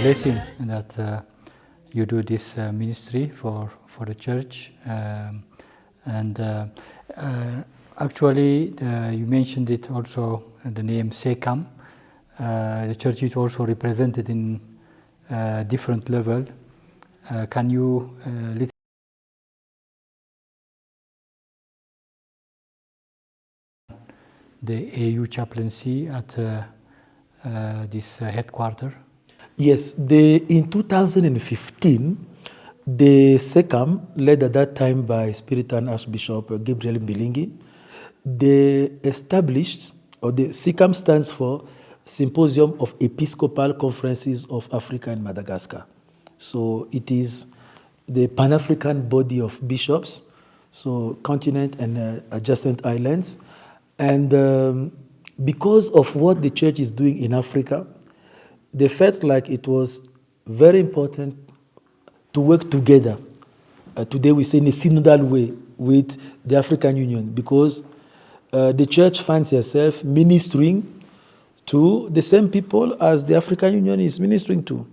blessing that you do this ministry for the church. And actually, you mentioned it also, the name SECAM. The church is also represented in different level. Can you the AU chaplaincy at this headquarter? Yes, in 2015, the SECAM, led at that time by Spiritan Archbishop Gabriel Mbilingi, they established, or the SECAM stands for Symposium of Episcopal Conferences of Africa and Madagascar. So it is the Pan-African body of bishops, so continent and adjacent islands. And because of what the church is doing in Africa, they felt like it was very important to work together. Today we say in a synodal way with the African Union, because the church finds herself ministering to the same people as the African Union is ministering to.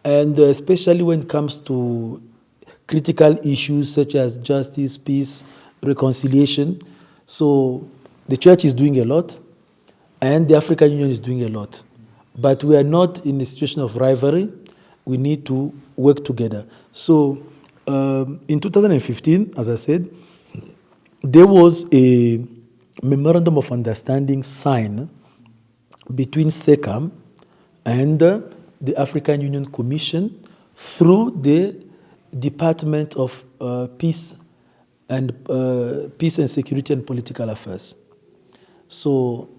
And especially when it comes to critical issues such as justice, peace, reconciliation. So the church is doing a lot, and the African Union is doing a lot. But we are not in a situation of rivalry. We need to work together. So in 2015, as I said, there was a memorandum of understanding signed between SECAM and the African Union Commission through the Department of Peace and Security and Political Affairs. So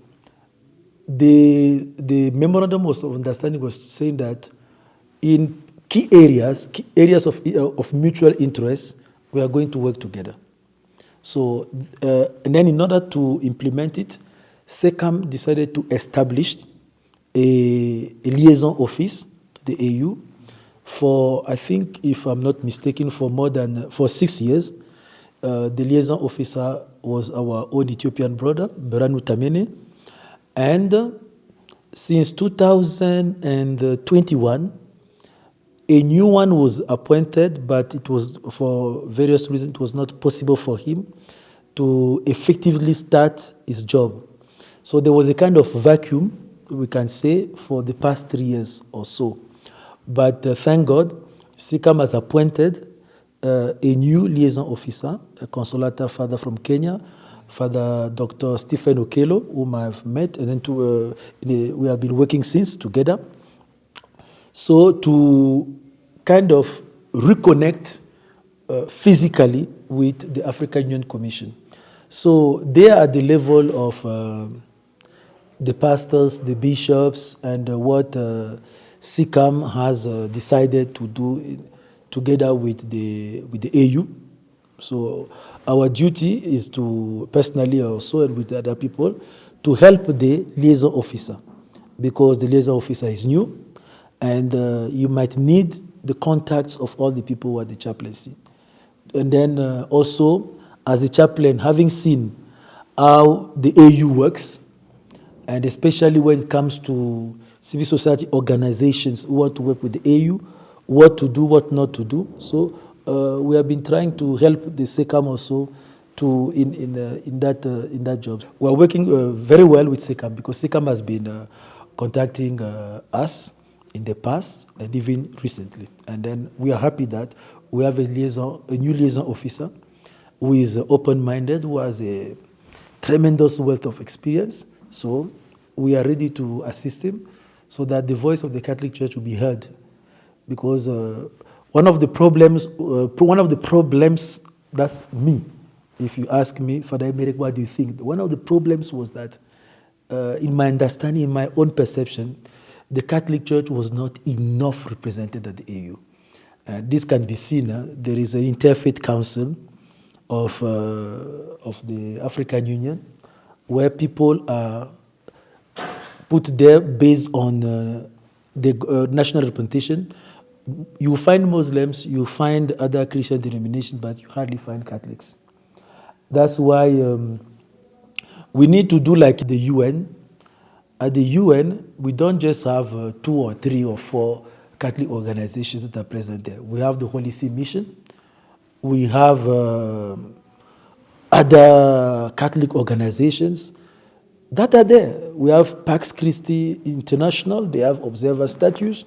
the memorandum of understanding was saying that in key areas of mutual interest, we are going to work together. So, and then in order to implement it, SECAM decided to establish a liaison office to the AU for, I think, if I'm not mistaken, for 6 years. The liaison officer was our own Ethiopian brother, Beranu Tamene. And since 2021, a new one was appointed, but it was, for various reasons, it was not possible for him to effectively start his job. So there was a kind of vacuum, we can say, for the past 3 years or so. But thank God, SECAM has appointed a new liaison officer, a consolata father from Kenya, Father Dr. Stephen Okello, whom I've met, and then we have been working since together. So to kind of reconnect physically with the African Union Commission. So they are at the level of the pastors, the bishops, and what SECAM has decided to do together with the AU. So our duty is to, personally also and with other people, to help the liaison officer, because the liaison officer is new, and you might need the contacts of all the people who are the chaplaincy. And then also, as a chaplain, having seen how the AU works, and especially when it comes to civil society organizations who want to work with the AU, what to do, what not to do. So we have been trying to help the SECAM also in that job. We are working very well with SECAM, because SECAM has been contacting us in the past and even recently. And then we are happy that we have a new liaison officer who is open-minded, who has a tremendous wealth of experience. So we are ready to assist him so that the voice of the Catholic Church will be heard. Because one of the problems, that's me. If you ask me, Father Émeric, what do you think? One of the problems was that, in my understanding, in my own perception, the Catholic Church was not enough represented at the AU. This can be seen. There is an interfaith council of the African Union, where people are put there based on the national representation. You find Muslims, you find other Christian denominations, but you hardly find Catholics. That's why we need to do like the UN. At the UN, we don't just have 2 or 3 or 4 Catholic organizations that are present there. We have the Holy See Mission. We have other Catholic organizations that are there. We have Pax Christi International. They have observer status.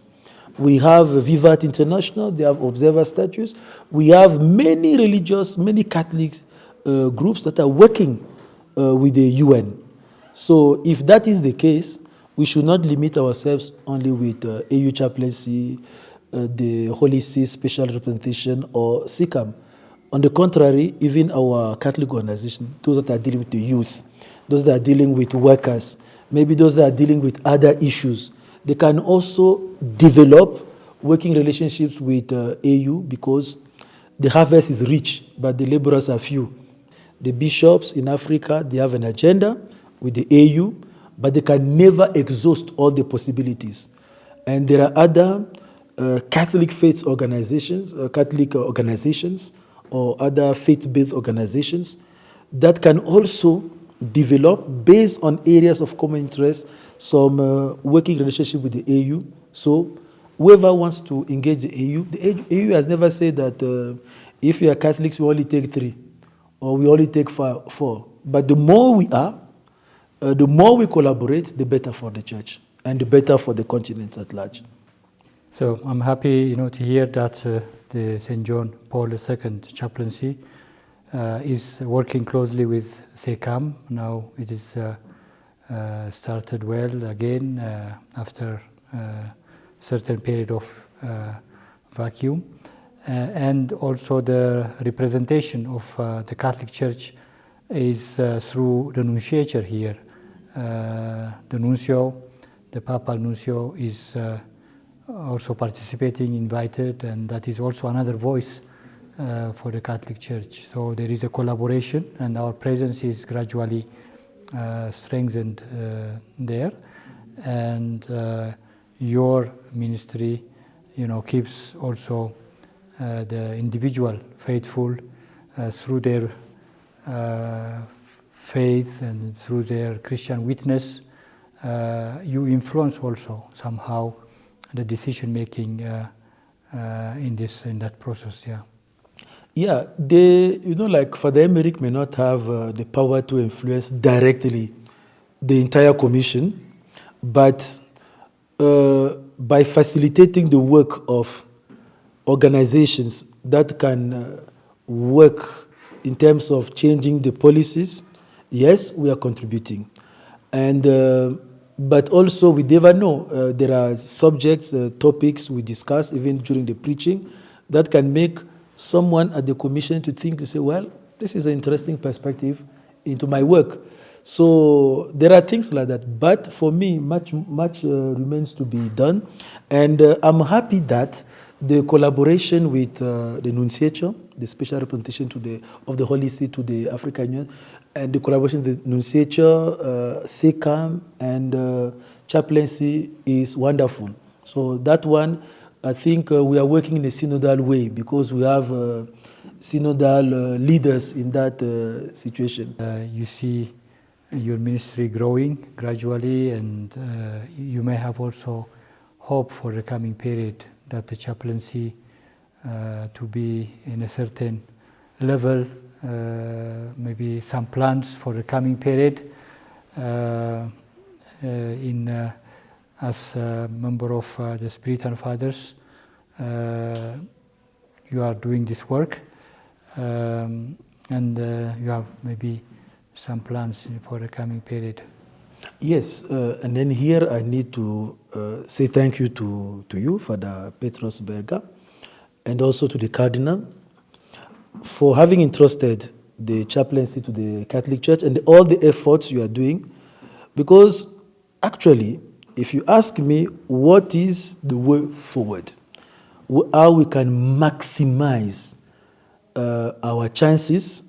We have Vivat International. They have observer status. We have many religious, many Catholic groups that are working with the UN. So if that is the case, we should not limit ourselves only with AU chaplaincy, the Holy See special representation, or SICAM. On the contrary, even our Catholic organization, those that are dealing with the youth, those that are dealing with workers, maybe those that are dealing with other issues, they can also develop working relationships with AU, because the harvest is rich, but the laborers are few. The bishops in Africa, they have an agenda with the AU, but they can never exhaust all the possibilities. And there are other Catholic faith organizations, or other faith-based organizations that can also develop, based on areas of common interest, some working relationship with the AU. So whoever wants to engage the AU has never said that if you are Catholics, we only take 3, or we only take 4. But the more we are, the more we collaborate, the better for the church and the better for the continent at large. So I'm happy, to hear that the St. John Paul II chaplaincy is working closely with SECAM. Now it is started well again after a certain period of vacuum. And also the representation of the Catholic Church is through the nunciature here. The nuncio, the papal nuncio, is also participating, invited, and that is also another voice for the Catholic Church. So there is a collaboration, and our presence is gradually strengthened there. And your ministry, keeps also the individual faithful through their faith and through their Christian witness. You influence also somehow the decision making in that process. Yeah, they, like Father Émeric may not have the power to influence directly the entire commission, but by facilitating the work of organizations that can work in terms of changing the policies, yes, we are contributing. And but also we never know. There are subjects, topics we discuss even during the preaching that can make someone at the commission to think, to say, well, this is an interesting perspective into my work. So there are things like that. But for me, much remains to be done. And I'm happy that the collaboration with the Nunciature, the special representation of the Holy See to the African Union, and the collaboration with the Nunciature, SECAM, and chaplaincy is wonderful. So that one, I think we are working in a synodal way, because we have synodal leaders in that situation. You see your ministry growing gradually, and you may have also hope for the coming period that the chaplaincy to be in a certain level, maybe some plans for the coming period. As a member of the Spiritan Fathers, you are doing this work, and you have maybe some plans for the coming period. Yes, and then here I need to say thank you to you, Father Petros Berger, and also to the Cardinal for having entrusted the chaplaincy to the Catholic Church and all the efforts you are doing. Because actually, if you ask me what is the way forward, how we can maximize our chances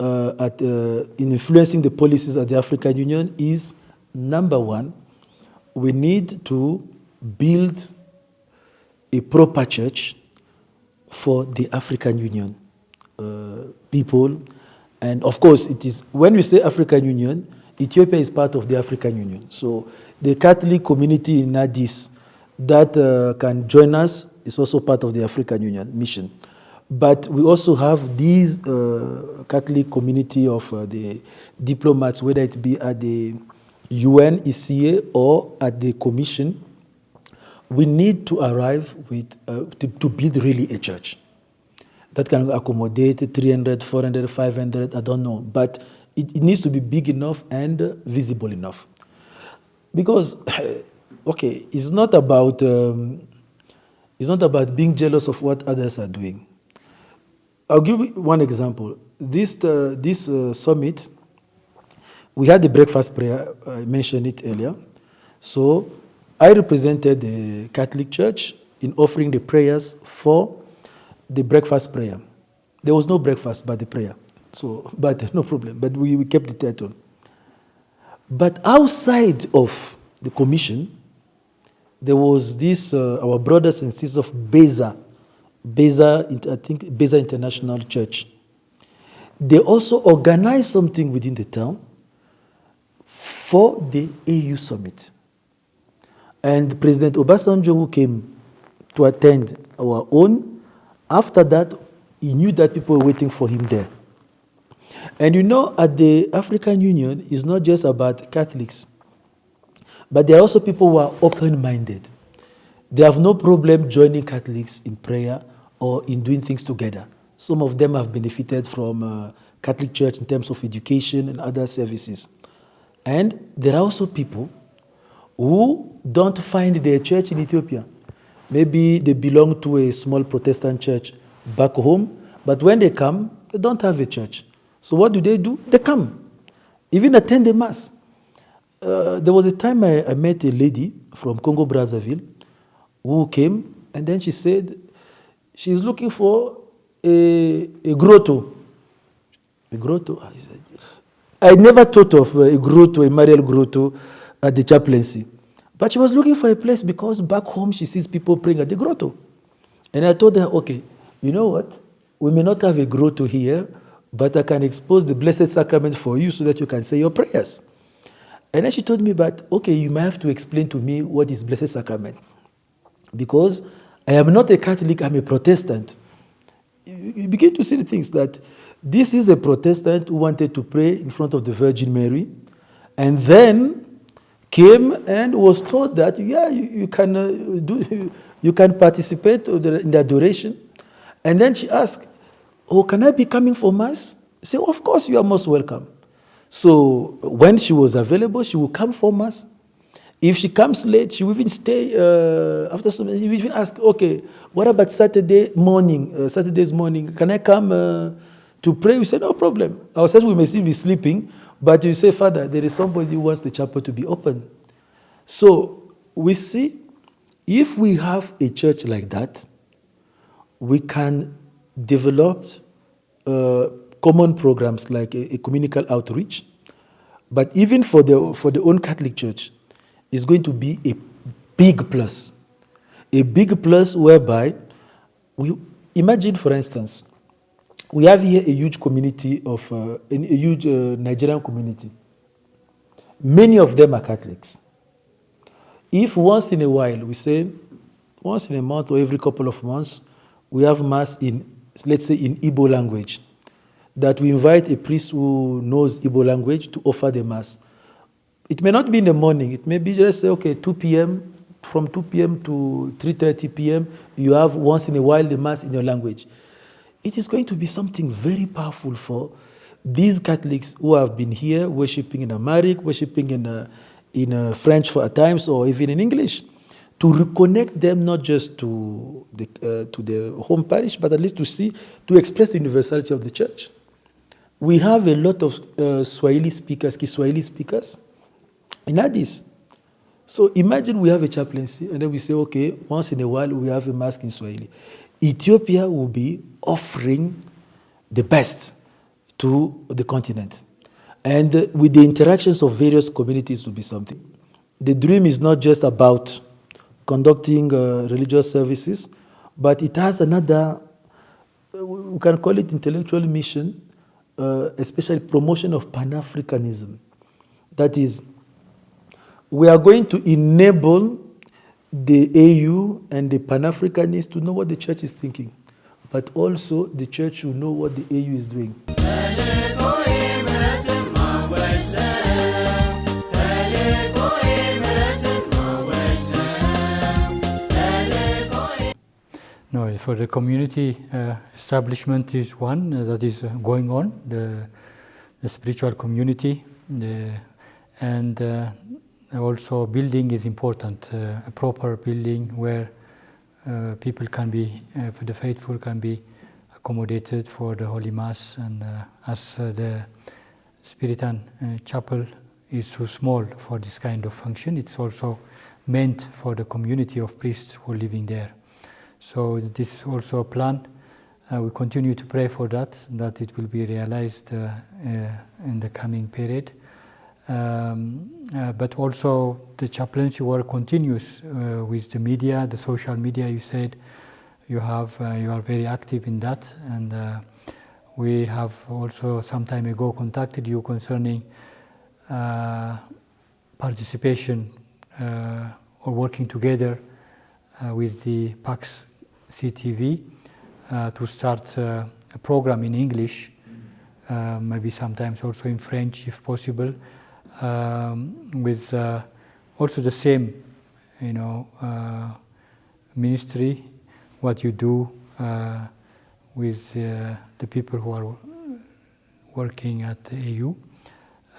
in influencing the policies of the African Union, is number one, we need to build a proper church for the African Union people. And of course, it is, when we say African Union, Ethiopia is part of the African Union. So the Catholic community in Addis that can join us is also part of the African Union mission. But we also have these Catholic community of the diplomats, whether it be at the UN, ECA, or at the Commission. We need to arrive with to build really a church that can accommodate 300, 400, 500, I don't know. But it needs to be big enough and visible enough. Because, okay, it's not about being jealous of what others are doing. I'll give you one example. This summit, we had the breakfast prayer, I mentioned it earlier. So I represented the Catholic Church in offering the prayers for the breakfast prayer. There was no breakfast but the prayer. So, but no problem. But we kept the title. But outside of the commission, there was this, our brothers and sisters of habesha, I think habesha International Church. They also organized something within the town for the AU Summit. And President Obasanjo, who came to attend our own, after that, he knew that people were waiting for him there. And you know, at the African Union, it's not just about Catholics, but there are also people who are open-minded. They have no problem joining Catholics in prayer or in doing things together. Some of them have benefited from Catholic Church in terms of education and other services. And there are also people who don't find their church in Ethiopia. Maybe they belong to a small Protestant church back home, but when they come, they don't have a church. So what do? They come, even attend the Mass. There was a time I met a lady from Congo Brazzaville who came, and then she said she's looking for a grotto. A grotto? I never thought of a grotto, a Mariel grotto at the chaplaincy. But she was looking for a place because back home she sees people praying at the grotto. And I told her, okay, you know what? We may not have a grotto here, but I can expose the Blessed Sacrament for you so that you can say your prayers. And then she told me, but okay, you might have to explain to me what is Blessed Sacrament. Because I am not a Catholic, I'm a Protestant. You begin to see the things that this is a Protestant who wanted to pray in front of the Virgin Mary, and then came and was told that, yeah, you can participate in the adoration. And then she asked, oh, can I be coming for Mass? I said, of course, you are most welcome. So when she was available, she would come for Mass. If she comes late, she will even stay after some. She will even ask, okay, what about Saturday's morning? Can I come to pray? We said, no problem. Ourselves, we may still be sleeping, but you say, Father, there is somebody who wants the chapel to be open. So we see, if we have a church like that, we can develop common programs like a communal outreach. But even for the own Catholic Church, it's going to be a big plus. A big plus whereby, imagine, for instance, we have here a huge community of, a huge Nigerian community. Many of them are Catholics. If once in a while, we say, once in a month or every couple of months, we have Mass in, let's say, in Igbo language, that we invite a priest who knows Igbo language to offer the Mass. It may not be in the morning. It may be just say, okay, 2 p.m., from 2 p.m. to 3:30 p.m., you have once in a while the Mass in your language. It is going to be something very powerful for these Catholics who have been here worshiping in Amharic, worshiping in French for at times, or even in English, to reconnect them not just to the home parish, but at least to express the universality of the church. We have a lot of Swahili speakers, Kiswahili speakers in Addis. So imagine we have a chaplaincy, and then we say, okay, once in a while we have a Mass in Swahili. Ethiopia will be offering the best to the continent. And with the interactions of various communities will be something. The dream is not just about conducting religious services, but it has another, we can call it intellectual mission, especially promotion of Pan-Africanism. That is, we are going to enable the AU and the Pan-Africanists to know what the church is thinking, but also the church should know what the AU is doing. No, for the community establishment is one that is going on, the spiritual community, and also building is important, a proper building where people can be, for the faithful can be accommodated for the Holy Mass, and as the Spiritan Chapel is too small for this kind of function, it's also meant for the community of priests who are living there. So this is also a plan. We continue to pray for that it will be realized in the coming period. But also the chaplaincy work continues with the media, the social media. You said you are very active in that, and we have also some time ago contacted you concerning participation or working together with the Pax CTV to start a program in English, maybe sometimes also in French if possible, with also the same, ministry, what you do with the people who are working at the AU,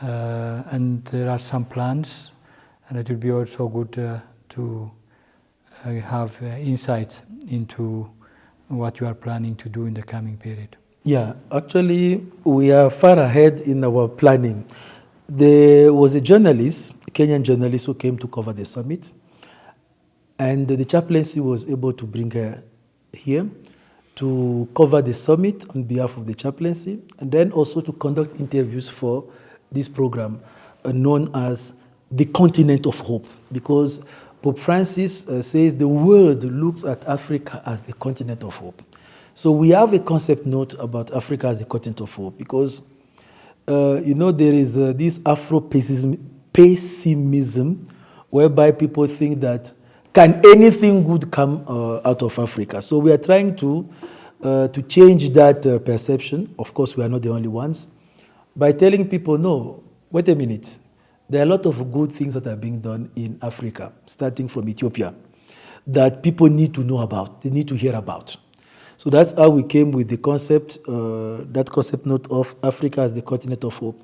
and there are some plans, and it will be also good to have insights into what you are planning to do in the coming period. Yeah, actually, we are far ahead in our planning. There was a journalist, a Kenyan journalist, who came to cover the summit, and the chaplaincy was able to bring her here to cover the summit on behalf of the chaplaincy, and then also to conduct interviews for this program known as the Continent of Hope, because Pope Francis says the world looks at Africa as the continent of hope. So we have a concept note about Africa as the continent of hope because, there is this Afro-pessimism whereby people think that can anything good come out of Africa? So we are trying to change that perception. Of course, we are not the only ones. By telling people, no, wait a minute. There are a lot of good things that are being done in Africa, starting from Ethiopia, that people need to know about, they need to hear about. So that's how we came with the concept, that concept note of Africa as the continent of hope.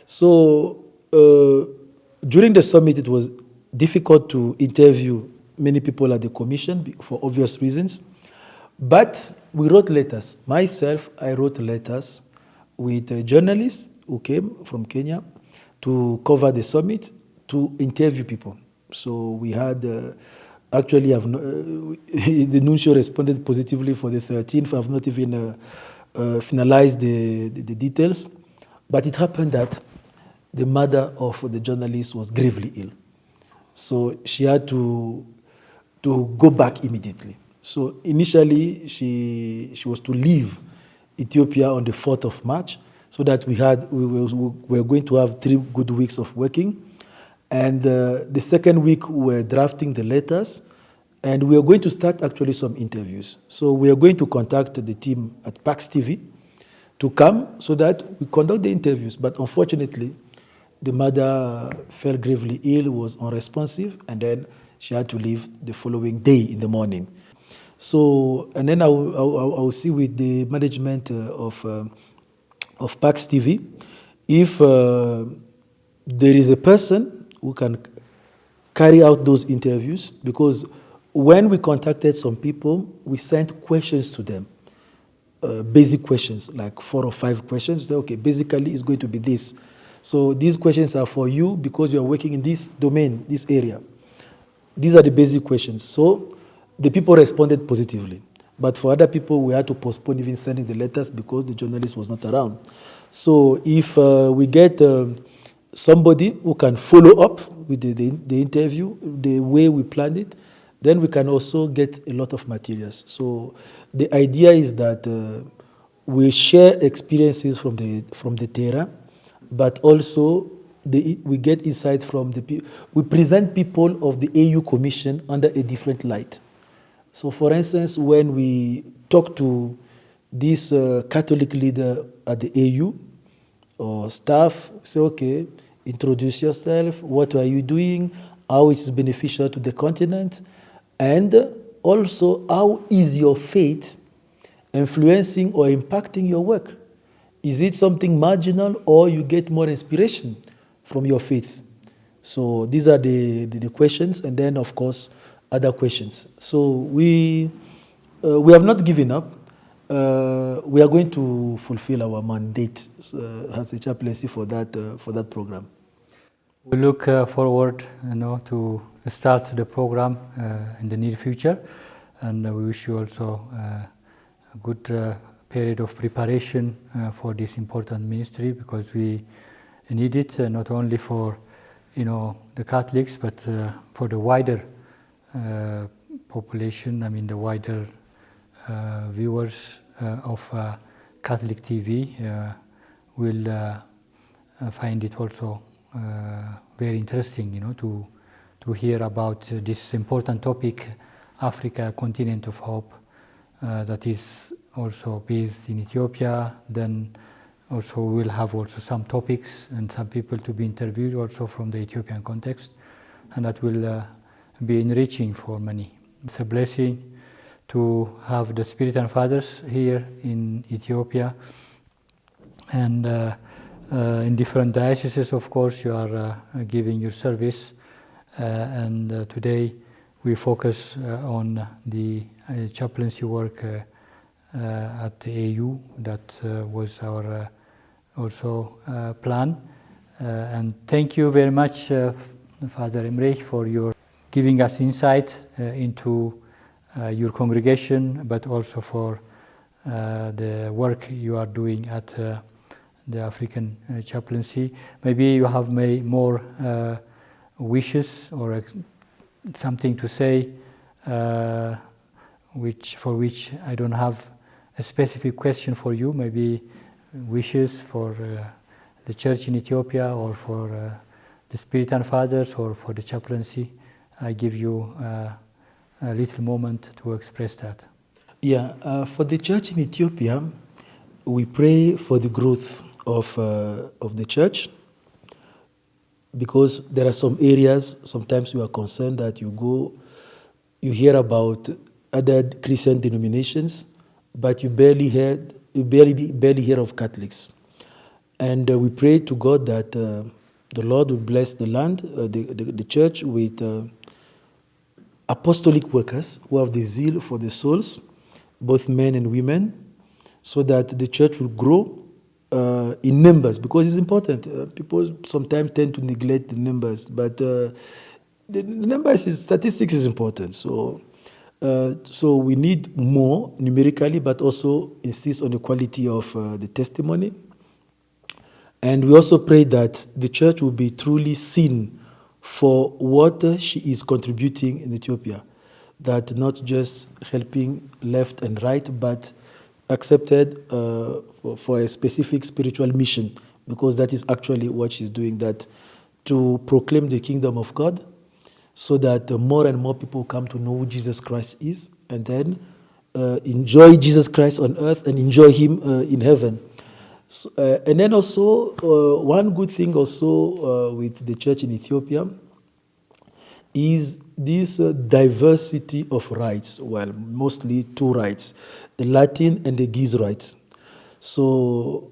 So during the summit, it was difficult to interview many people at the commission for obvious reasons, but we wrote letters. Myself, I wrote letters with journalists who came from Kenya to cover the summit, to interview people. So we had, the nuncio responded positively for the 13th. I've not even finalized the details. But it happened that the mother of the journalist was gravely ill. So she had to go back immediately. So initially, she was to leave Ethiopia on the 4th of March, so that we were going to have 3 good weeks of working. And the second week, we were drafting the letters, and we are going to start actually some interviews. So we are going to contact the team at Pax TV to come so that we conduct the interviews. But unfortunately, the mother fell gravely ill, was unresponsive, and then she had to leave the following day in the morning. So, and then I will see with the management of Pax TV if there is a person who can carry out those interviews, because when we contacted some people, we sent questions to them, basic questions, like 4 or 5 questions. Say, okay, basically it's going to be this. So these questions are for you because you are working in this domain, this area. These are the basic questions. So the people responded positively. But for other people, we had to postpone even sending the letters because the journalist was not around. So if we get somebody who can follow up with the interview, the way we planned it, then we can also get a lot of materials. So the idea is that we share experiences from the Terra, but also we get insight from we present people of the AU Commission under a different light. So, for instance, when we talk to this Catholic leader at the AU or staff, say, okay, introduce yourself, what are you doing, how it is beneficial to the continent, and also how is your faith influencing or impacting your work? Is it something marginal, or you get more inspiration from your faith? So these are the questions, and then of course other questions. So we have not given up. We are going to fulfill our mandate as a chaplaincy for that program. We look forward, to start the program in the near future, and we wish you also a good period of preparation for this important ministry, because we need it not only for the Catholics, but for the wider population. I mean, the wider viewers of Catholic TV will find it also very interesting, to hear about this important topic, Africa, continent of hope, that is also based in Ethiopia. Then also we'll have also some topics and some people to be interviewed also from the Ethiopian context, and that will be enriching for many. It's a blessing to have the Spiritan Fathers here in Ethiopia, and in different dioceses, of course, you are giving your service, and today we focus on the chaplaincy work at the AU. That was our also plan, and thank you very much, Father Émirik, for your giving us insight into your congregation, but also for the work you are doing at the African chaplaincy. Maybe you have more wishes or something to say, for which I don't have a specific question for you. Maybe wishes for the church in Ethiopia, or for the Spiritan Fathers, or for the chaplaincy. I give you a little moment to express that. Yeah, for the church in Ethiopia, we pray for the growth of the church, because there are some areas sometimes we are concerned that you hear about other Christian denominations, but you barely hear of Catholics. And we pray to God that the Lord will bless the land, the church, with apostolic workers who have the zeal for the souls, both men and women, so that the church will grow in numbers, because it's important. People sometimes tend to neglect the numbers, but the numbers, statistics is important. So we need more numerically, but also insist on the quality of the testimony. And we also pray that the church will be truly seen for what she is contributing in Ethiopia, that not just helping left and right, but accepted for a specific spiritual mission, because that is actually what she's doing, that to proclaim the kingdom of God, so that more and more people come to know who Jesus Christ is, and then enjoy Jesus Christ on earth and enjoy him in heaven. So, and then also one good thing also with the church in Ethiopia is this diversity of rites. Well, mostly two rites, the Latin and the Giz rites. So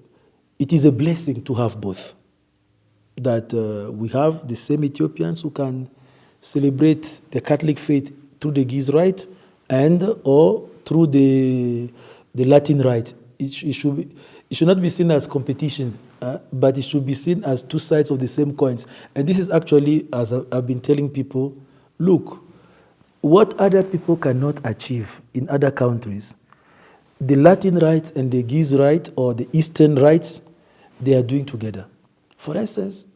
it is a blessing to have both, that we have the same Ethiopians who can celebrate the Catholic faith through the Giz rite and or through the Latin rite. It should not be seen as competition, but it should be seen as two sides of the same coins. And this is actually, as I've been telling people, look, what other people cannot achieve in other countries, the Latin rites and the Giz rite or the Eastern rites, they are doing together. For instance,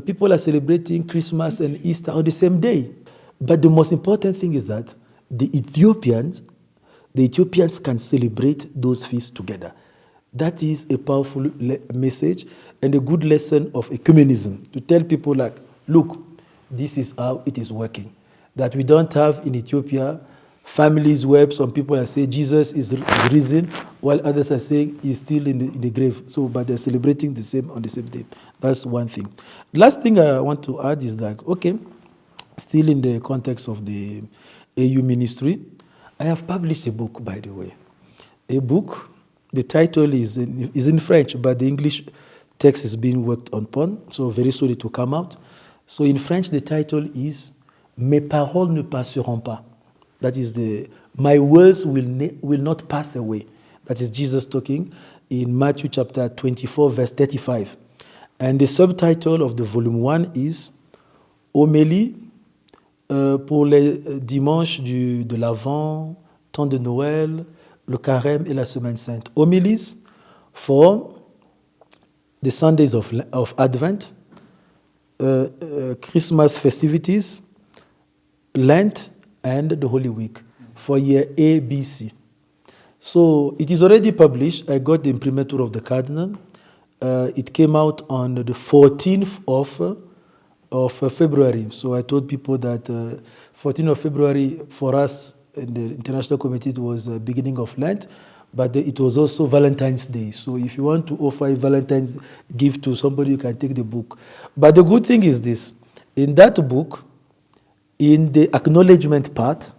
people are celebrating Christmas and Easter on the same day. But the most important thing is that the Ethiopians can celebrate those feasts together. That is a powerful message and a good lesson of ecumenism, to tell people like, look, this is how it is working. That we don't have in Ethiopia families where some people are saying Jesus is risen, while others are saying he's still in the grave. So, but they're celebrating on the same day. That's one thing. Last thing I want to add is that, okay, still in the context of the AU ministry, I have published a book, by the way. A book, the title is in French, but the English text is being worked upon, so very soon it will come out. So in French, the title is Mes paroles ne passeront pas. That is my words will not pass away. That is Jesus talking in Matthew chapter 24, verse 35. And the subtitle of the volume 1 is Homélie pour les dimanches de l'Avent, temps de Noël, le Carême et la Semaine Sainte. Homilies for the Sundays of Advent, Christmas festivities, Lent, and the Holy Week for year A, B, C. So it is already published. I got the imprimatur of the Cardinal. It came out on the 14th of February. So I told people that 14th of February for us in the International Committee, it was the beginning of Lent, but it was also Valentine's Day. So if you want to offer a Valentine's gift to somebody, you can take the book. But the good thing is this. In that book, in the acknowledgement part,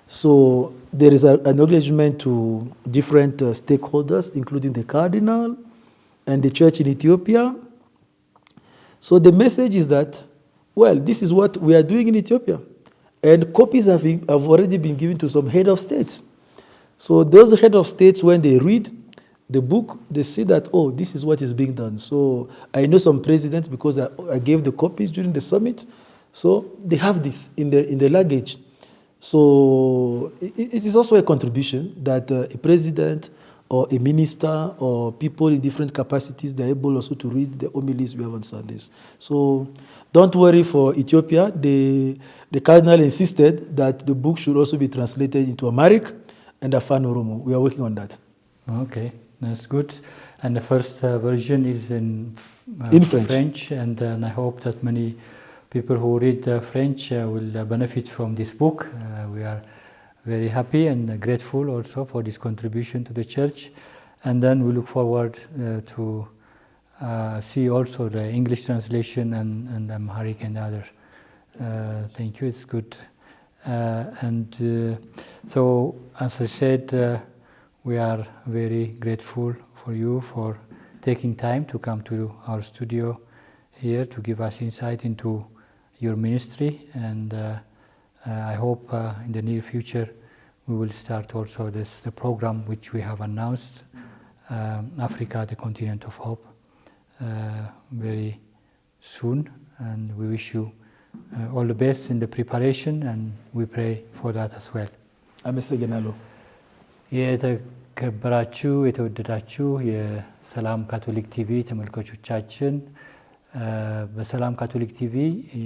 so there is an acknowledgement to different stakeholders, including the Cardinal and the church in Ethiopia. So the message is that, well, this is what we are doing in Ethiopia. And copies have already been given to some head of states. So those head of states, when they read the book, they see that, oh, this is what is being done. So I know some presidents, because I gave the copies during the summit, so they have this in the luggage. So it is also a contribution that a president or a minister or people in different capacities, they're able also to read the homilies we have on Sundays. So don't worry for Ethiopia. The Cardinal insisted that the book should also be translated into Amharic and Afan Oromo. We are working on that. Okay, that's good. And the first version is in French, and I hope that many people who read French will benefit from this book. We are very happy and grateful also for this contribution to the church. And then we look forward to see also the English translation and Amharic and other. Thank you, it's good. So, as I said, we are very grateful for you for taking time to come to our studio here to give us insight into your ministry, and I hope in the near future we will start also the program which we have announced, Africa, the continent of hope, very soon, and we wish you all the best in the preparation, and we pray for that as well. አመሰግናለሁ። የተከበራችሁ የተወደዳችሁ የሰላም ካቶሊክ ቲቪ ተመልካቾቻችን በሰላም ካቶሊክ ቲቪ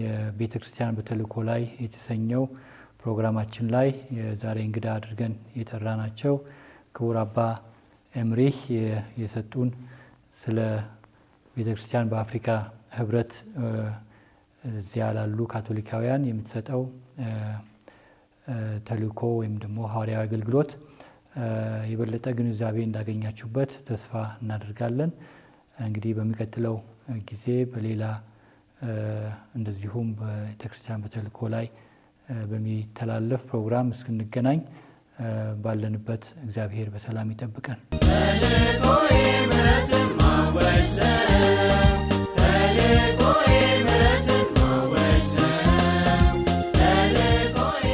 የቤተክርስቲያን በተልዕኮ ላይ የተሰኘው ፕሮግራማችን ላይ ዛሬ እንግዳ አድርገን የጠራናቸው ክቡር አባ ኤሚሪክ የሰጡን ስለ ቤተክርስቲያን በአፍሪካ ህብረት እዚያ ላሉ ካቶሊካውያን የምትሰጠው ተልዕኮ ወይም ደግሞ ሐዋርያዊ አገልግሎት የበለጠ ግንዛቤ እንዳገኛችሁበት ተስፋ እናደርጋለን። እንግዲህ በሚቀጥለው ጊዜ በሌላ እንደዚሁም በቤተክርስቲያን በተልዕኮ ላይ በሚተላለፍ ፕሮግራም እስክንገናኝ ባለንበት እግዚአብሔር በሰላም ይጠብቀን። ተልዕኮ የምሕረትን ማወጅ